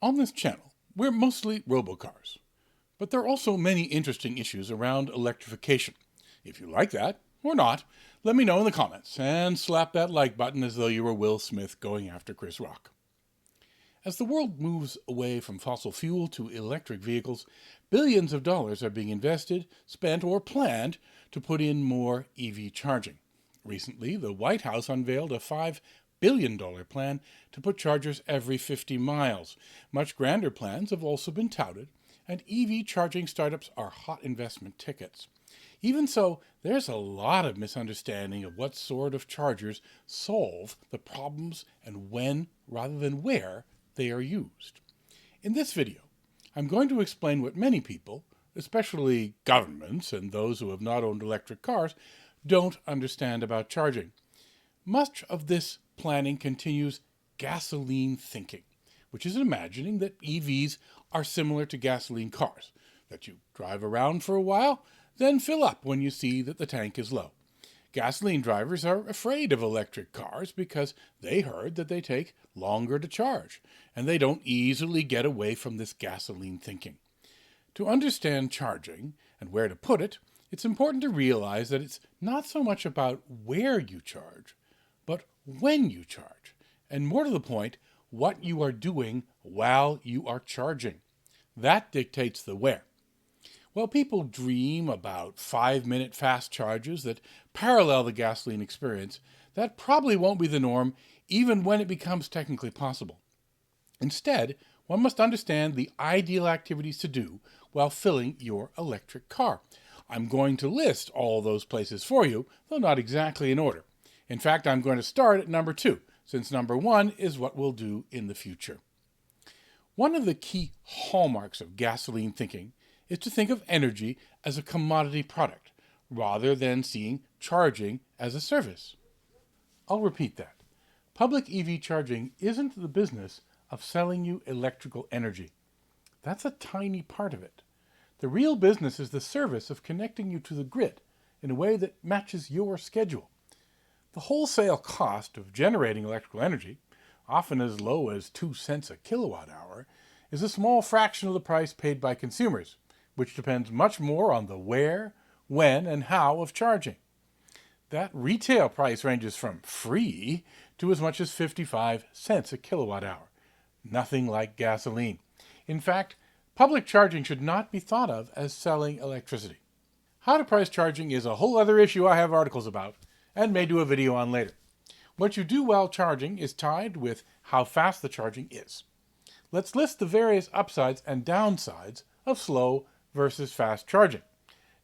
On this channel, we're mostly robocars, but there are also many interesting issues around electrification. If you like that, or not, let me know in the comments, and slap that like button as though you were Will Smith going after Chris Rock. As the world moves away from fossil fuel to electric vehicles, billions of dollars are being invested, spent, or planned to put in more EV charging. Recently, the White House unveiled a $5 billion plan to put chargers every 50 miles. Much grander plans have also been touted, and EV charging startups are hot investment tickets. Even so, there's a lot of misunderstanding of what sort of chargers solve the problems and when, rather than where, they are used. In this video, I'm going to explain what many people, especially governments and those who have not owned electric cars, don't understand about charging. Much of this planning continues gasoline thinking, which is imagining that EVs are similar to gasoline cars, that you drive around for a while, then fill up when you see that the tank is low. Gasoline drivers are afraid of electric cars because they heard that they take longer to charge, and they don't easily get away from this gasoline thinking. To understand charging and where to put it, it's important to realize that it's not so much about where you charge, but when you charge, and more to the point, what you are doing while you are charging. That dictates the where. While people dream about 5-minute fast charges that parallel the gasoline experience, that probably won't be the norm even when it becomes technically possible. Instead, one must understand the ideal activities to do while filling your electric car. I'm going to list all those places for you, though not exactly in order. In fact, I'm going to start at number 2, since number 1 is what we'll do in the future. One of the key hallmarks of gasoline thinking is to think of energy as a commodity product, rather than seeing charging as a service. I'll repeat that. Public EV charging isn't the business of selling you electrical energy. That's a tiny part of it. The real business is the service of connecting you to the grid in a way that matches your schedule. The wholesale cost of generating electrical energy, often as low as 2 cents a kilowatt hour, is a small fraction of the price paid by consumers, which depends much more on the where, when, and how of charging. That retail price ranges from free to as much as 55 cents a kilowatt hour. Nothing like gasoline. In fact, public charging should not be thought of as selling electricity. How to price charging is a whole other issue I have articles about, and may do a video on later. What you do while charging is tied with how fast the charging is. Let's list the various upsides and downsides of slow versus fast charging.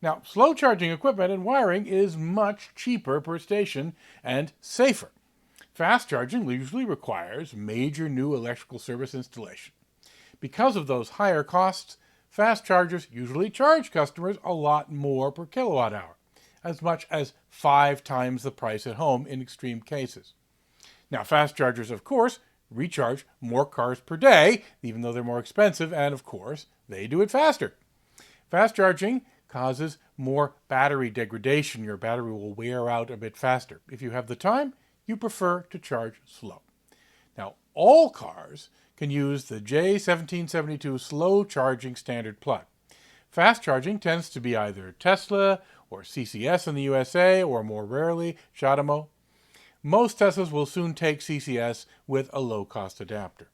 Now, slow charging equipment and wiring is much cheaper per station and safer. Fast charging usually requires major new electrical service installation. Because of those higher costs, fast chargers usually charge customers a lot more per kilowatt hour, as much as 5 times the price at home in extreme cases. Now, fast chargers, of course, recharge more cars per day, even though they're more expensive, and of course, they do it faster. Fast charging causes more battery degradation. Your battery will wear out a bit faster. If you have the time, you prefer to charge slow. Now, all cars can use the J1772 slow charging standard plug. Fast charging tends to be either Tesla or CCS in the USA, or more rarely, Xiaomi. Most Teslas will soon take CCS with a low-cost adapter.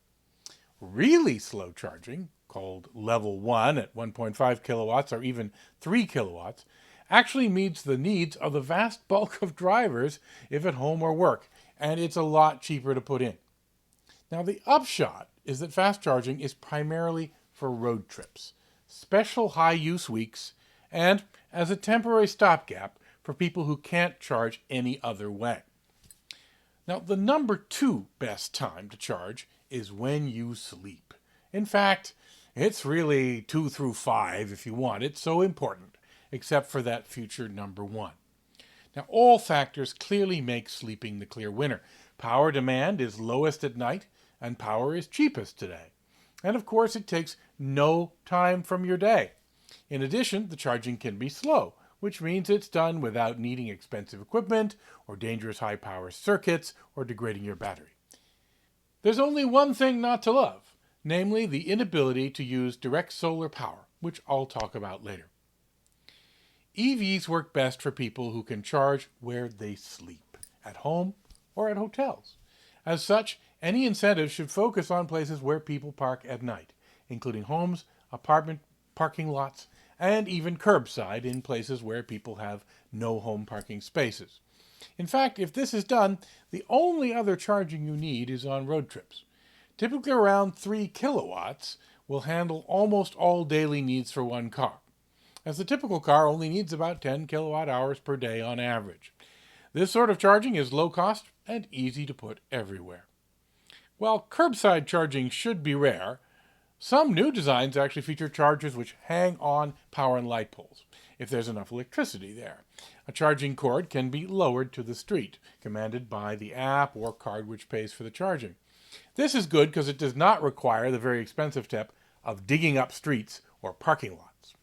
Really slow charging, called level 1 at 1.5 kilowatts or even 3 kilowatts, actually meets the needs of the vast bulk of drivers if at home or work, and it's a lot cheaper to put in. Now, the upshot is that fast charging is primarily for road trips, special high-use weeks, and as a temporary stopgap for people who can't charge any other way. Now, the number 2 best time to charge is when you sleep. In fact, it's really 2 through 5 if you want. It's so important, except for that future number 1. Now, all factors clearly make sleeping the clear winner. Power demand is lowest at night, and power is cheapest today. And of course, it takes no time from your day. In addition, the charging can be slow, which means it's done without needing expensive equipment or dangerous high-power circuits or degrading your battery. There's only one thing not to love: namely the inability to use direct solar power, which I'll talk about later. EVs work best for people who can charge where they sleep, at home or at hotels. As such, any incentive should focus on places where people park at night, including homes, apartment parking lots, and even curbside in places where people have no home parking spaces. In fact, if this is done, the only other charging you need is on road trips. Typically around 3 kilowatts will handle almost all daily needs for one car, as the typical car only needs about 10 kilowatt hours per day on average. This sort of charging is low cost and easy to put everywhere. While curbside charging should be rare, some new designs actually feature chargers which hang on power and light poles, if there's enough electricity there. A charging cord can be lowered to the street, commanded by the app or card which pays for the charging. This is good because it does not require the very expensive step of digging up streets or parking lots.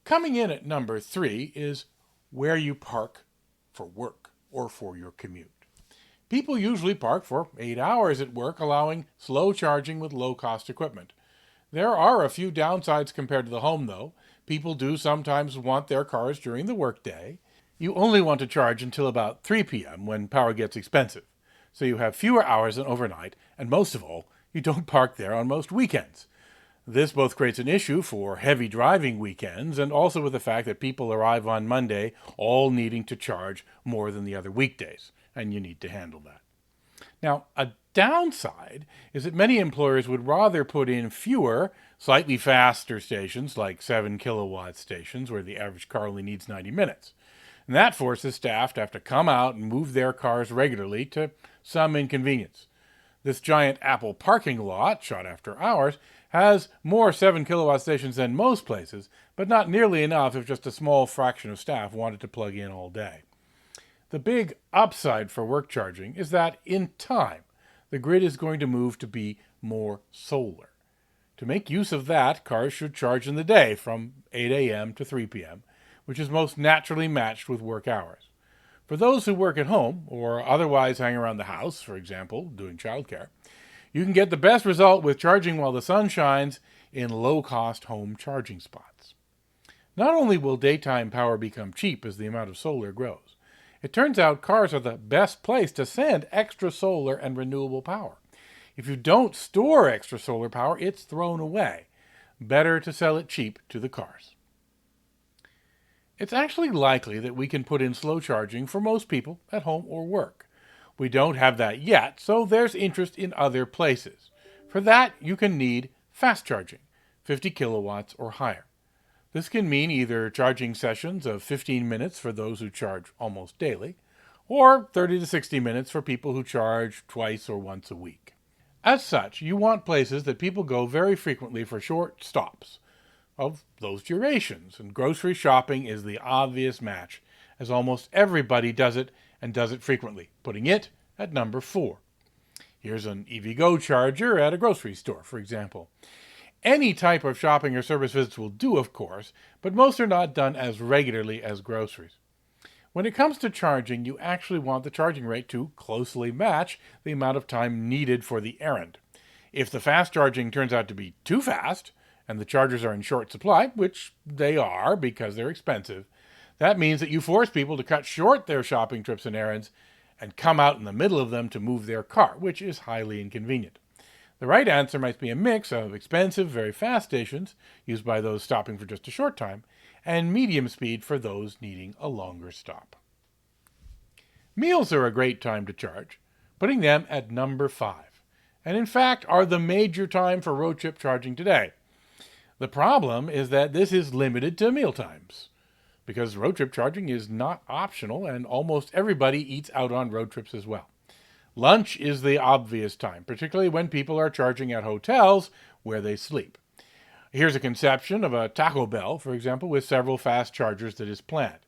Coming in at number 3 is where you park for work or for your commute. People usually park for 8 hours at work, allowing slow charging with low-cost equipment. There are a few downsides compared to the home, though. People do sometimes want their cars during the workday. You only want to charge until about 3 p.m. when power gets expensive. So you have fewer hours than overnight, and most of all, you don't park there on most weekends. This both creates an issue for heavy driving weekends and also with the fact that people arrive on Monday all needing to charge more than the other weekdays, and you need to handle that. Now, a downside is that many employers would rather put in fewer, slightly faster stations, like 7 kilowatt stations, where the average car only needs 90 minutes. And that forces staff to have to come out and move their cars regularly to some inconvenience. This giant Apple parking lot, shot after hours, has more 7 kilowatt stations than most places, but not nearly enough if just a small fraction of staff wanted to plug in all day. The big upside for work charging is that, in time, the grid is going to move to be more solar. To make use of that, cars should charge in the day from 8 a.m. to 3 p.m., which is most naturally matched with work hours. For those who work at home or otherwise hang around the house, for example, doing childcare, you can get the best result with charging while the sun shines in low-cost home charging spots. Not only will daytime power become cheap as the amount of solar grows, it turns out cars are the best place to send extra solar and renewable power. If you don't store extra solar power, it's thrown away. Better to sell it cheap to the cars. It's actually likely that we can put in slow charging for most people at home or work. We don't have that yet, so there's interest in other places. For that, you can need fast charging, 50 kilowatts or higher. This can mean either charging sessions of 15 minutes for those who charge almost daily, or 30 to 60 minutes for people who charge twice or once a week. As such, you want places that people go very frequently for short stops of those durations, and grocery shopping is the obvious match, as almost everybody does it and does it frequently, putting it at number 4. Here's an EVgo charger at a grocery store, for example. Any type of shopping or service visits will do, of course, but most are not done as regularly as groceries. When it comes to charging, you actually want the charging rate to closely match the amount of time needed for the errand. If the fast charging turns out to be too fast, and the chargers are in short supply, which they are because they're expensive, that means that you force people to cut short their shopping trips and errands and come out in the middle of them to move their car, which is highly inconvenient. The right answer might be a mix of expensive, very fast stations, used by those stopping for just a short time, and medium speed for those needing a longer stop. Meals are a great time to charge, putting them at number 5, and in fact are the major time for road trip charging today. The problem is that this is limited to mealtimes, because road trip charging is not optional and almost everybody eats out on road trips as well. Lunch is the obvious time, particularly when people are charging at hotels where they sleep. Here's a conception of a Taco Bell, for example, with several fast chargers that is planned.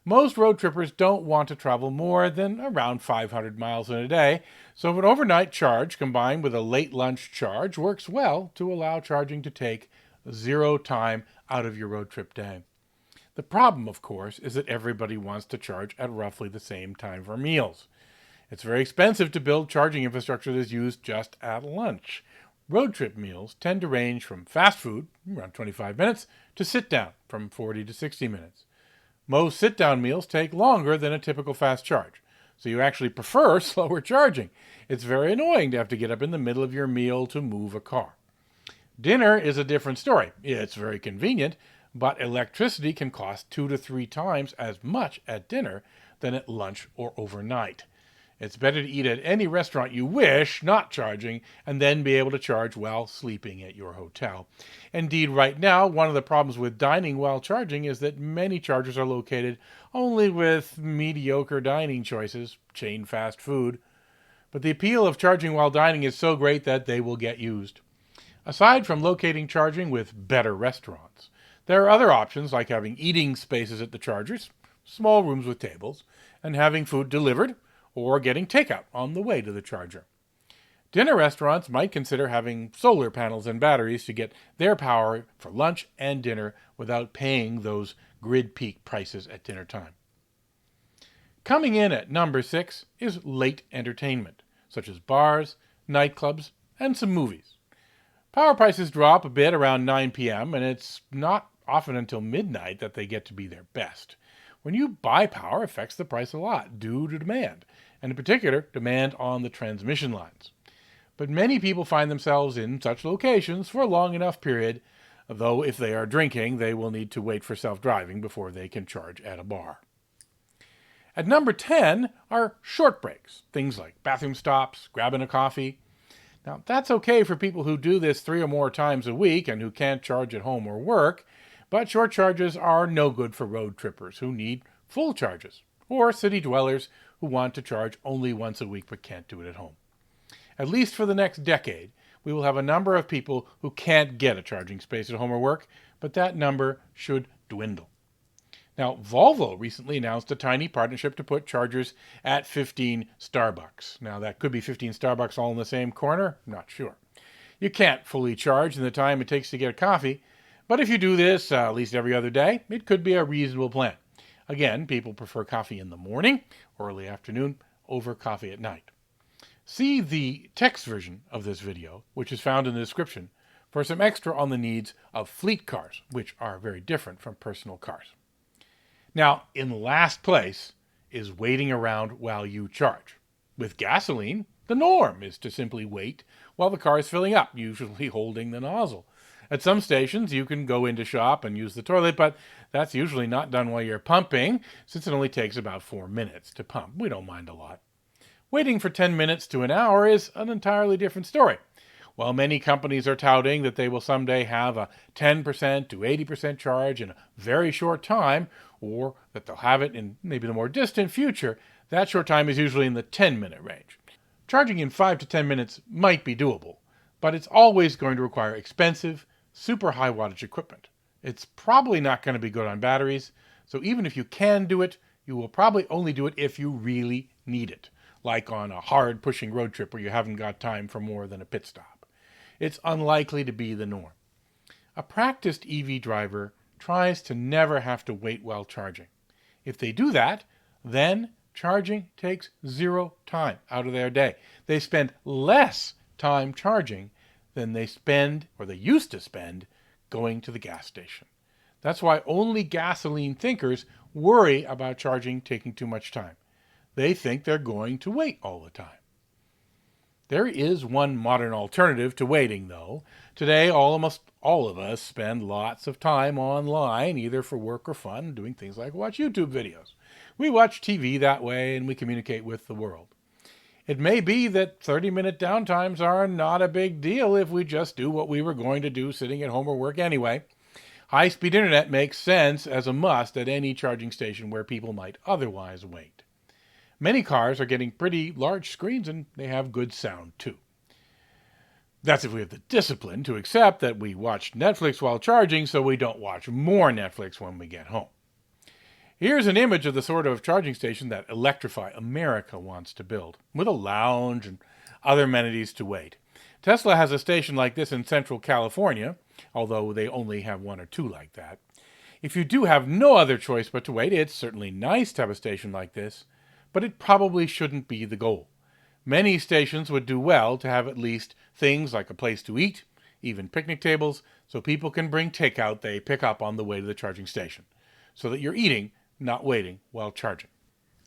Most road trippers don't want to travel more than around 500 miles in a day, so an overnight charge combined with a late lunch charge works well to allow charging to take 0 time out of your road trip day. The problem, of course, is that everybody wants to charge at roughly the same time for meals. It's very expensive to build charging infrastructure that is used just at lunch. Road trip meals tend to range from fast food, around 25 minutes, to sit down, from 40 to 60 minutes. Most sit-down meals take longer than a typical fast charge, so you actually prefer slower charging. It's very annoying to have to get up in the middle of your meal to move a car. Dinner is a different story. It's very convenient, but electricity can cost 2 to 3 times as much at dinner than at lunch or overnight. It's better to eat at any restaurant you wish, not charging, and then be able to charge while sleeping at your hotel. Indeed, right now, one of the problems with dining while charging is that many chargers are located only with mediocre dining choices, chain fast food. But the appeal of charging while dining is so great that they will get used. Aside from locating charging with better restaurants, there are other options like having eating spaces at the chargers, small rooms with tables, and having food delivered, or getting takeout on the way to the charger. Dinner restaurants might consider having solar panels and batteries to get their power for lunch and dinner without paying those grid peak prices at dinner time. Coming in at number 6 is late entertainment, such as bars, nightclubs, and some movies. Power prices drop a bit around 9 p.m., and it's not often until midnight that they get to be their best. When you buy power, it affects the price a lot due to demand, and in particular, demand on the transmission lines. But many people find themselves in such locations for a long enough period, though if they are drinking, they will need to wait for self-driving before they can charge at a bar. At number 10 are short breaks, things like bathroom stops, grabbing a coffee. Now, that's okay for people who do this 3 or more times a week and who can't charge at home or work, but short charges are no good for road trippers who need full charges, or city dwellers who want to charge only once a week but can't do it at home. At least for the next decade, we will have a number of people who can't get a charging space at home or work, but that number should dwindle. Now, Volvo recently announced a tiny partnership to put chargers at 15 Starbucks. Now, that could be 15 Starbucks all in the same corner, not sure. You can't fully charge in the time it takes to get a coffee, but if you do this at least every other day, it could be a reasonable plan. Again, people prefer coffee in the morning or early afternoon over coffee at night. See the text version of this video, which is found in the description, for some extra on the needs of fleet cars, which are very different from personal cars. Now, in last place is waiting around while you charge. With gasoline, the norm is to simply wait while the car is filling up, usually holding the nozzle. At some stations, you can go into shop and use the toilet, but that's usually not done while you're pumping, since it only takes about 4 minutes to pump. We don't mind a lot. Waiting for 10 minutes to an hour is an entirely different story. While many companies are touting that they will someday have a 10% to 80% charge in a very short time, or that they'll have it in maybe the more distant future, that short time is usually in the 10-minute range. Charging in 5 to 10 minutes might be doable, but it's always going to require expensive, super high wattage equipment. It's probably not going to be good on batteries, so even if you can do it, you will probably only do it if you really need it, like on a hard pushing road trip where you haven't got time for more than a pit stop. It's unlikely to be the norm. A practiced EV driver tries to never have to wait while charging. If they do that, then charging takes 0 time out of their day. They spend less time charging than they spend, or they used to spend, going to the gas station. That's why only gasoline thinkers worry about charging taking too much time. They think they're going to wait all the time. There is one modern alternative to waiting, though. Today, almost all of us spend lots of time online, either for work or fun, doing things like watch YouTube videos. We watch TV that way, and we communicate with the world. It may be that 30-minute downtimes are not a big deal if we just do what we were going to do sitting at home or work anyway. High-speed internet makes sense as a must at any charging station where people might otherwise wait. Many cars are getting pretty large screens, and they have good sound too. That's if we have the discipline to accept that we watch Netflix while charging so we don't watch more Netflix when we get home. Here's an image of the sort of charging station that Electrify America wants to build, with a lounge and other amenities to wait. Tesla has a station like this in Central California, although they only have 1 or 2 like that. If you do have no other choice but to wait, it's certainly nice to have a station like this, but it probably shouldn't be the goal. Many stations would do well to have at least things like a place to eat, even picnic tables, so people can bring takeout they pick up on the way to the charging station, so that you're eating, not waiting while charging.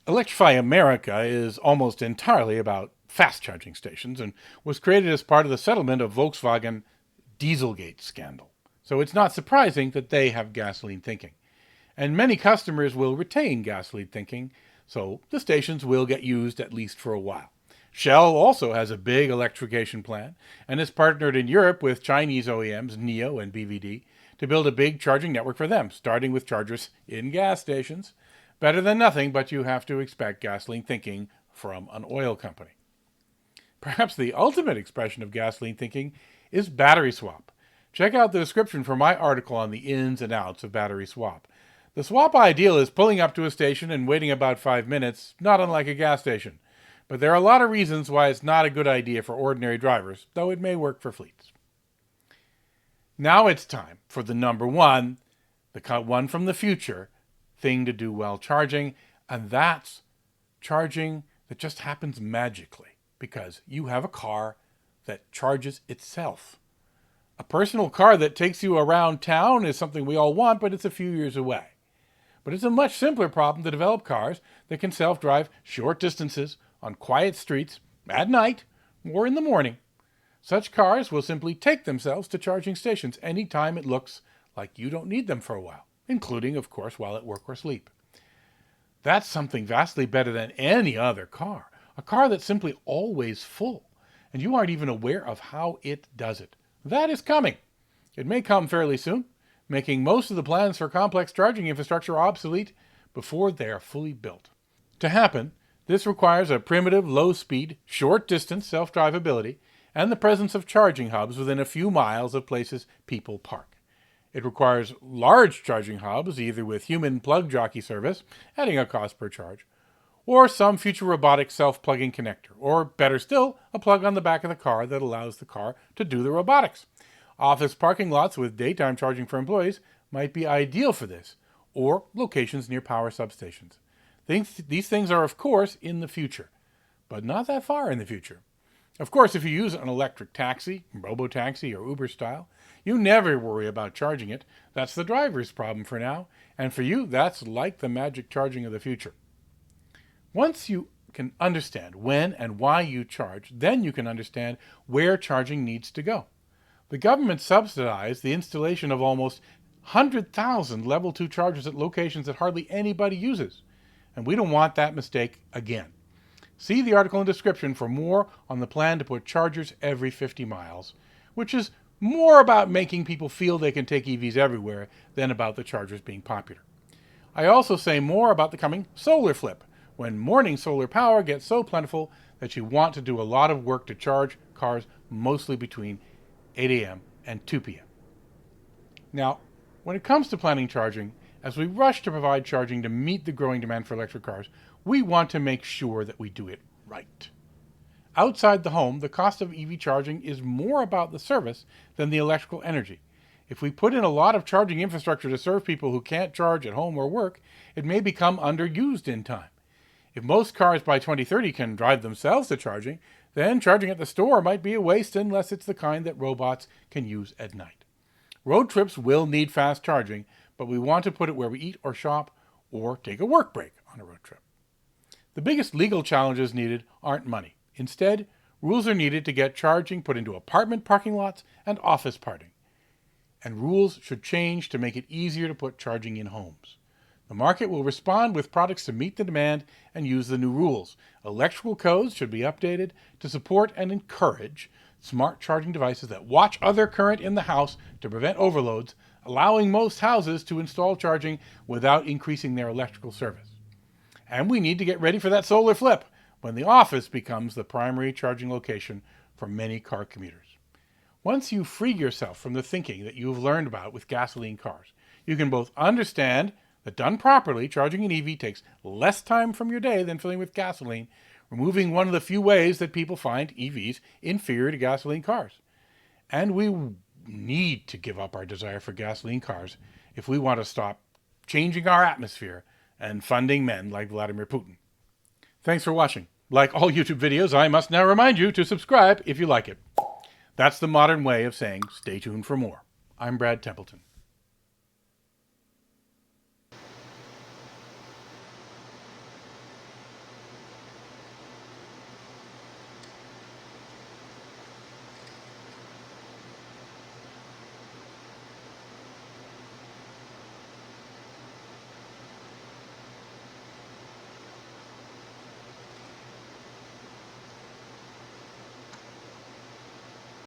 Electrify America is almost entirely about fast charging stations and was created as part of the settlement of Volkswagen Dieselgate scandal. So it's not surprising that they have gasoline thinking. And many customers will retain gasoline thinking, so the stations will get used at least for a while. Shell also has a big electrification plan and has partnered in Europe with Chinese OEMs NIO and BVD to build a big charging network for them, starting with chargers in gas stations. Better than nothing, but you have to expect gasoline thinking from an oil company. Perhaps the ultimate expression of gasoline thinking is battery swap. Check out the description for my article on the ins and outs of battery swap. The swap ideal is pulling up to a station and waiting about 5 minutes, not unlike a gas station. But there are a lot of reasons why it's not a good idea for ordinary drivers, though it may work for fleets. Now it's time for the number one, the one from the future, thing to do while charging, and that's charging that just happens magically because you have a car that charges itself. A personal car that takes you around town is something we all want, but it's a few years away. But it's a much simpler problem to develop cars that can self-drive short distances on quiet streets at night or in the morning. Such cars will simply take themselves to charging stations anytime it looks like you don't need them for a while, including, of course, while at work or sleep. That's something vastly better than any other car, a car that's simply always full, and you aren't even aware of how it does it. That is coming. It may come fairly soon, making most of the plans for complex charging infrastructure obsolete before they are fully built. To happen, this requires a primitive, low-speed, short-distance self-drivability and the presence of charging hubs within a few miles of places people park. It requires large charging hubs, either with human plug jockey service, adding a cost per charge, or some future robotic self-plugging connector, or better still, a plug on the back of the car that allows the car to do the robotics. Office parking lots with daytime charging for employees might be ideal for this, or locations near power substations. These things are, of course, in the future, but not that far in the future. Of course, if you use an electric taxi, robo-taxi, or Uber style, you never worry about charging it. That's the driver's problem for now, and for you, that's like the magic charging of the future. Once you can understand when and why you charge, then you can understand where charging needs to go. The government subsidized the installation of almost 100,000 level 2 chargers at locations that hardly anybody uses, and we don't want that mistake again. See the article in the description for more on the plan to put chargers every 50 miles, which is more about making people feel they can take EVs everywhere than about the chargers being popular. I also say more about the coming solar flip, when morning solar power gets so plentiful that you want to do a lot of work to charge cars mostly between 8 a.m. and 2 p.m. Now, when it comes to planning charging, as we rush to provide charging to meet the growing demand for electric cars, we want to make sure that we do it right. Outside the home, the cost of EV charging is more about the service than the electrical energy. If we put in a lot of charging infrastructure to serve people who can't charge at home or work, it may become underused in time. If most cars by 2030 can drive themselves to charging, then charging at the store might be a waste unless it's the kind that robots can use at night. Road trips will need fast charging, but we want to put it where we eat or shop or take a work break on a road trip. The biggest legal challenges needed aren't money. Instead, rules are needed to get charging put into apartment parking lots and office parking. And rules should change to make it easier to put charging in homes. The market will respond with products to meet the demand and use the new rules. Electrical codes should be updated to support and encourage smart charging devices that watch other current in the house to prevent overloads, allowing most houses to install charging without increasing their electrical service. And we need to get ready for that solar flip, when the office becomes the primary charging location for many car commuters. Once you free yourself from the thinking that you've learned about with gasoline cars, you can both understand that done properly, charging an EV takes less time from your day than filling with gasoline, removing one of the few ways that people find EVs inferior to gasoline cars. And we need to give up our desire for gasoline cars if we want to stop changing our atmosphere and funding men like Vladimir Putin. Thanks for watching. Like all YouTube videos, I must now remind you to subscribe if you like it. That's the modern way of saying stay tuned for more. I'm Brad Templeton.